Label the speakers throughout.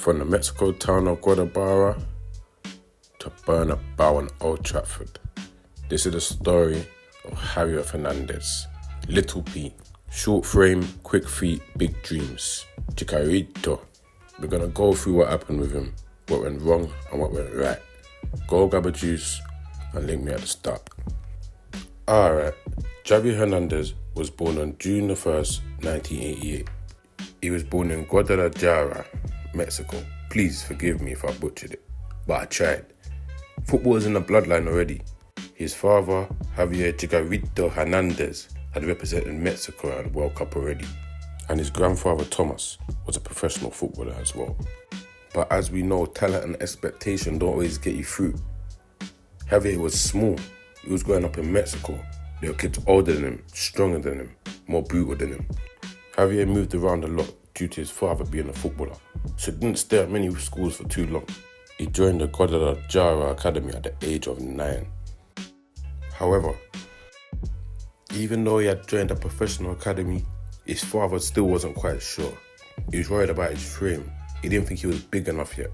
Speaker 1: From the Mexico town of Guadalajara to Bernabeu and Old Trafford, this is the story of Javier Hernandez, Little P, short frame, quick feet, big dreams, Chicarito. We're going to go through what happened with him, what went wrong and what went right. Go grab a juice and link me at the start. Alright, Javier Hernandez was born on June the 1st, 1988. He was born in Guadalajara, Mexico. Please forgive me if I butchered it, but I tried. Football is in the bloodline already. His father, Javier Chicarito Hernandez, had represented Mexico at the World Cup already, and his grandfather Thomas was a professional footballer as well. But as we know, talent and expectation don't always get you through. Javier was small. He was growing up in Mexico. There were kids older than him, stronger than him, more brutal than him. Javier moved around a lot due to his father being a footballer, so didn't stay at many schools for too long. He joined the Guadalajara Academy at the age of 9. However, even though he had joined a professional academy, his father still wasn't quite sure. He was worried about his frame. He didn't think he was big enough yet.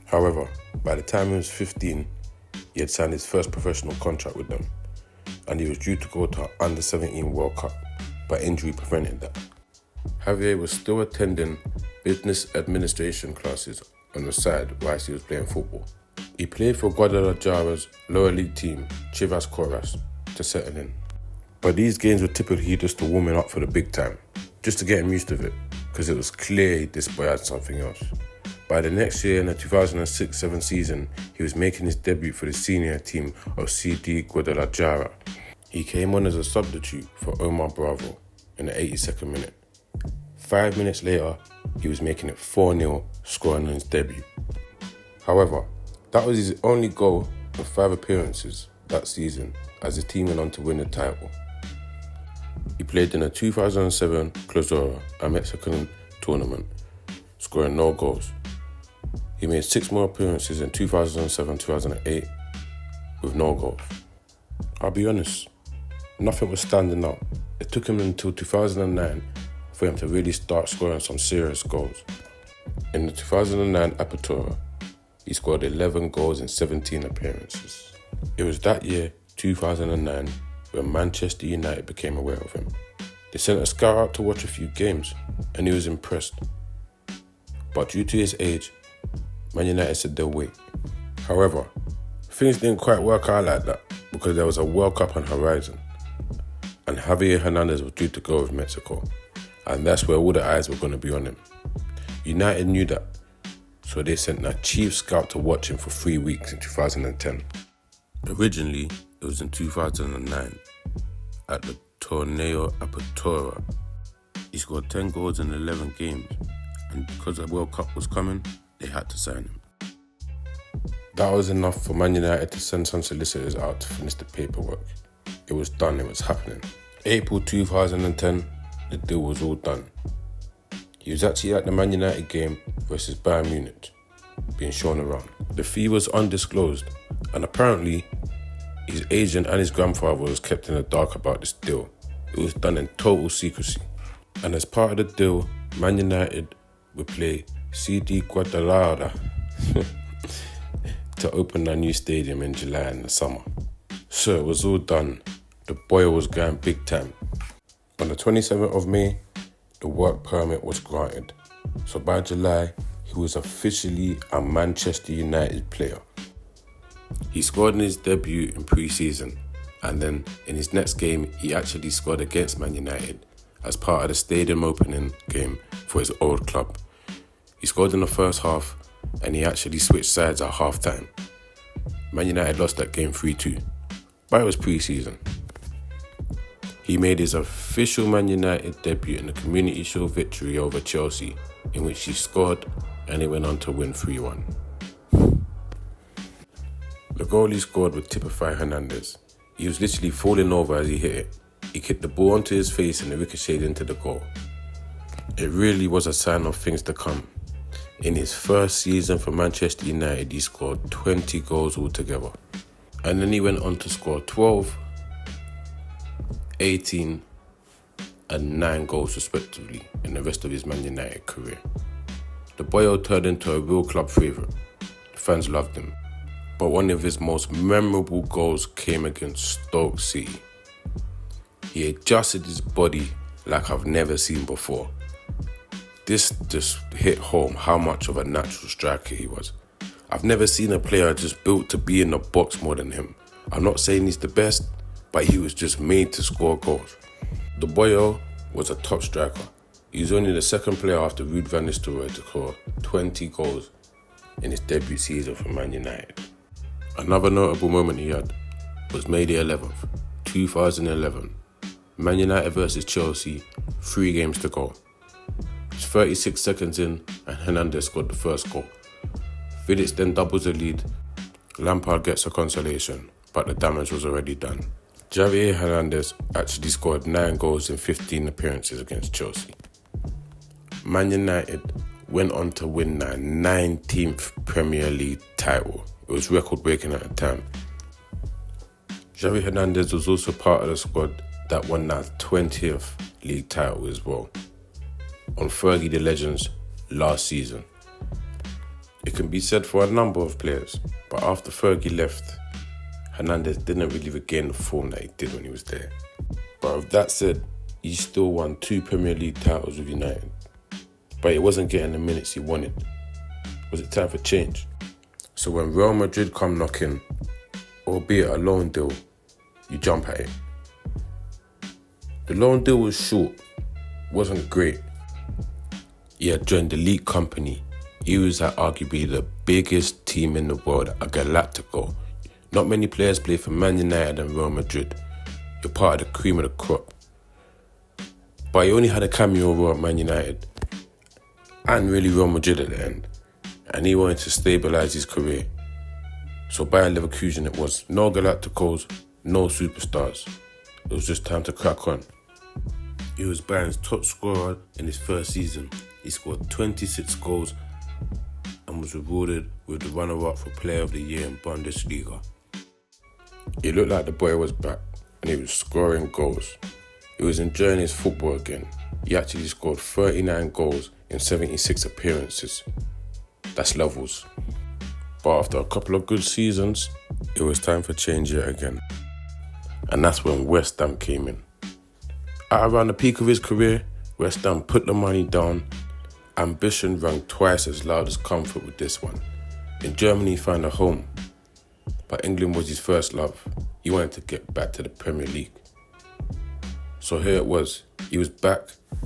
Speaker 1: However, by the time he was 15, he had signed his first professional contract with them, and he was due to go to Under-17 World Cup, but injury prevented that. Javier was still attending business administration classes on the side whilst he was playing football. He played for Guadalajara's lower league team, Chivas Coras, to settle in. But these games were typically just to warm him up for the big time, just to get him used to it, because it was clear this boy had something else. By the next year, in the 2006-07 season, he was making his debut for the senior team of CD Guadalajara. He came on as a substitute for Omar Bravo in the 82nd minute. 5 minutes later, he was making it 4-0, scoring on his debut. However, that was his only goal in 5 appearances that season as the team went on to win the title. He played in the 2007 Clausura, a Mexican tournament, scoring no goals. He made 6 more appearances in 2007-2008 with no goals. I'll be honest, nothing was standing out. It took him until 2009 for him to really start scoring some serious goals. In the 2009 Apertura, he scored 11 goals in 17 appearances. It was that year, 2009, when Manchester United became aware of him. They sent a scout out to watch a few games, and he was impressed. But due to his age, Man United said they'll wait. However, things didn't quite work out like that because there was a World Cup on the horizon, and Javier Hernandez was due to go with Mexico, and that's where all the eyes were going to be on him. United knew that, so they sent a chief scout to watch him for 3 weeks in 2010. Originally, it was in 2009 at the Torneo Apertura. He scored 10 goals in 11 games, and because the World Cup was coming, they had to sign him. That was enough for Man United to send some solicitors out to finish the paperwork. It was done, it was happening. April 2010, the deal was all done. He was actually at the Man United game versus Bayern Munich, being shown around. The fee was undisclosed, and apparently his agent and his grandfather was kept in the dark about this deal. It was done in total secrecy. And as part of the deal, Man United would play CD Guadalajara to open a new stadium in July in the summer. So it was all done. The boy was going big time. On the 27th of May, the work permit was granted. So by July, he was officially a Manchester United player. He scored in his debut in pre-season, and then in his next game, he actually scored against Man United as part of the stadium opening game for his old club. He scored in the first half, and he actually switched sides at half-time. Man United lost that game 3-2, but it was pre-season. He made his official Man United debut in the Community Shield victory over Chelsea, in which he scored and he went on to win 3-1. The goal he scored would typify Hernandez. He was literally falling over as he hit it. He kicked the ball onto his face and it ricocheted into the goal. It really was a sign of things to come. In his first season for Manchester United, he scored 20 goals altogether. And then he went on to score 12, 18 and 9 goals respectively in the rest of his Man United career. The boyo turned into a real club favourite. Fans loved him. But one of his most memorable goals came against Stoke City. He adjusted his body like I've never seen before. This just hit home how much of a natural striker he was. I've never seen a player just built to be in the box more than him. I'm not saying he's the best, but he was just made to score goals. The boyo was a top striker. He was only the second player after Ruud van Nistelrooy to score 20 goals in his debut season for Man United. Another notable moment he had was May the 11th, 2011. Man United versus Chelsea, 3 games to go. It's 36 seconds in and Hernandez scored the first goal. Vidic then doubles the lead. Lampard gets a consolation, but the damage was already done. Javier Hernandez actually scored 9 goals in 15 appearances against Chelsea. Man United went on to win their 19th Premier League title. It was record-breaking at the time. Javier Hernandez was also part of the squad that won their 20th league title as well, on Fergie the Legend's last season. It can be said for a number of players, but after Fergie left, Hernandez didn't really regain the form that he did when he was there. But with that said, he still won 2 Premier League titles with United, but he wasn't getting the minutes he wanted. Was it time for change? So when Real Madrid come knocking, albeit a loan deal, you jump at it. The loan deal was short, wasn't great. He had joined the elite company. He was at arguably the biggest team in the world, a Galactico. Not many players play for Man United and Real Madrid. You're part of the cream of the crop. But he only had a cameo role at Man United and really Real Madrid at the end. And he wanted to stabilise his career. So Bayer Leverkusen it was. No Galacticos, no superstars. It was just time to crack on. He was Bayern's top scorer in his first season. He scored 26 goals and was rewarded with the runner-up for Player of the Year in Bundesliga. It looked like the boy was back and he was scoring goals. He was enjoying his football again. He actually scored 39 goals in 76 appearances. That's levels. But after a couple of good seasons, it was time for change yet again. And that's when West Ham came in. At around the peak of his career, West Ham put the money down. Ambition rang twice as loud as comfort with this one. In Germany, he found a home. But England was his first love. He wanted to get back to the Premier League. So here it was. He was back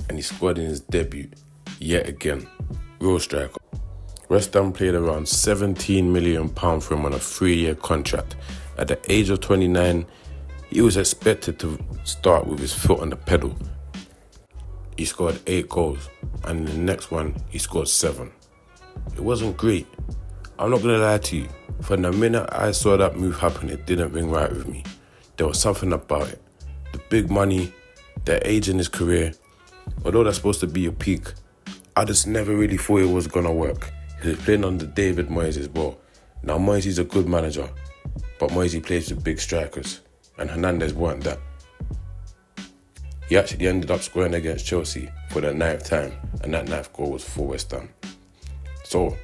Speaker 1: and he scored in his debut. Yet again. Real striker. West Ham paid around £17 million for him on a 3-year contract. At the age of 29, he was expected to start with his foot on the pedal. He scored 8 goals, and in the next one, he scored 7. It wasn't great. I'm not going to lie to you. From the minute I saw that move happen, it didn't ring right with me. There was something about it. The big money, the age in his career. Although that's supposed to be your peak, I just never really thought it was going to work. He was playing under David Moyes as well. Now, Moyes is a good manager, but Moyes plays with big strikers, and Hernandez weren't that. He actually ended up scoring against Chelsea for the 9th time, and that 9th goal was for West Ham. So,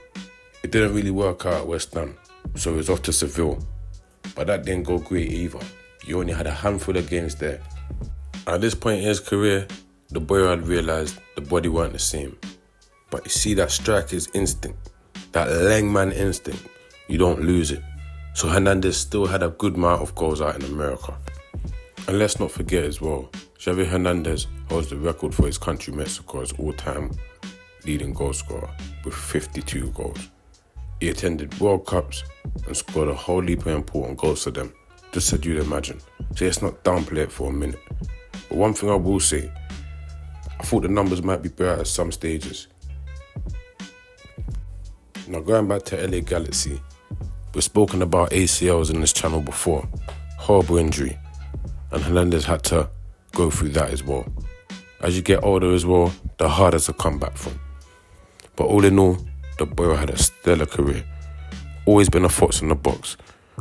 Speaker 1: it didn't really work out at West Ham, so he was off to Seville. But that didn't go great either. He only had a handful of games there. At this point in his career, the boy had realised the body weren't the same. But you see that striker's instinct, that Langman instinct, you don't lose it. So Hernandez still had a good amount of goals out in America. And let's not forget as well, Javier Hernandez holds the record for his country Mexico as all-time leading goal scorer with 52 goals. He attended World Cups and scored a whole heap of important goals for them, just so you'd imagine. So let's not downplay it for a minute. But one thing I will say, I thought the numbers might be better at some stages. Now going back to LA Galaxy, we've spoken about ACLs in this channel before. Horrible injury. And Hernandez had to go through that as well. As you get older as well, the harder to come back from. But all in all, the boy had a stellar career. Always been a fox in the box,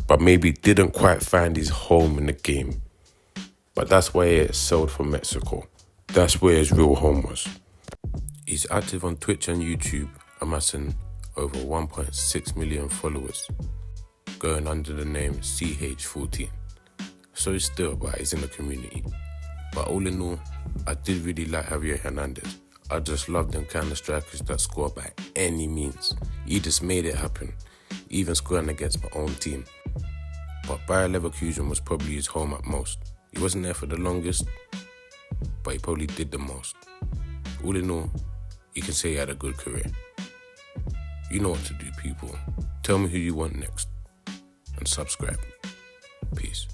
Speaker 1: but maybe didn't quite find his home in the game. But that's why he excelled for Mexico. That's where his real home was. He's active on Twitch and YouTube amassing over 1.6 million followers, going under the name CH14. So still about he's in the community. But all in all, I did really like Javier Hernandez. I just love them kind of strikers that score by any means. He just made it happen, even scoring against my own team. But Bayer Leverkusen was probably his home at most. He wasn't there for the longest, but he probably did the most. All in all, you can say he had a good career. You know what to do, people. Tell me who you want next, and subscribe. Peace.